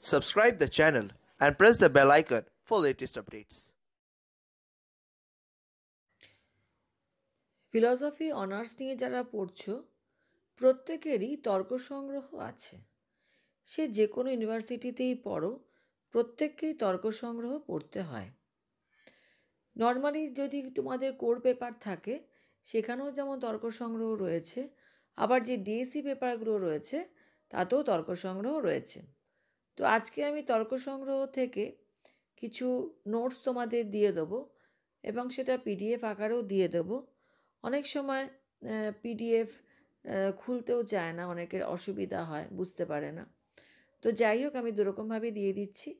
Subscribe the channel and press the bell icon for latest updates. Philosophy honours নিয়ে যারা পড়ছো প্রত্যেকেরই তর্ক সংগ্রহ আছে। সে যে কোনো ইউনিভার্সিটিতেই পড়ো, প্রত্যেককেই তর্ক সংগ্রহ পড়তে হয়। নর্মালি যদি তোমাদের কোর পেপার থাকে সেখানেও যেমন তর্ক সংগ্রহ রয়েছে, আবার যে ডিএসসি পেপারগুলো রয়েছে তাতেও তর্ক সংগ্রহ রয়েছে। তো আজকে আমি তর্ক সংগ্রহ থেকে কিছু নোটস তোমাদের দিয়ে দেবো এবং সেটা পিডিএফ আকারেও দিয়ে দেবো। অনেক সময় পিডিএফ খুলতেও চায় না, অনেকের অসুবিধা হয়, বুঝতে পারে না। তো যাই হোক, আমি দুরকমভাবে দিয়ে দিচ্ছি,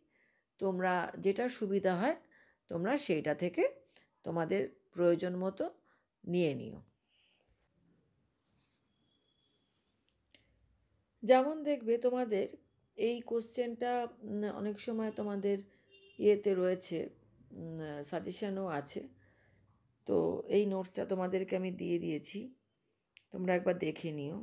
তোমরা যেটা সুবিধা হয় তোমরা সেইটা থেকে তোমাদের প্রয়োজন মতো নিয়ে নিও। যেমন দেখবে তোমাদের এই কোশ্চেনটা অনেক সময় তোমাদের ইয়েতে রয়েছে, সাজেশনও আছে। তো এই নোটসটা তোমাদেরকে আমি দিয়ে দিয়েছি, তোমরা একবার দেখে নিও।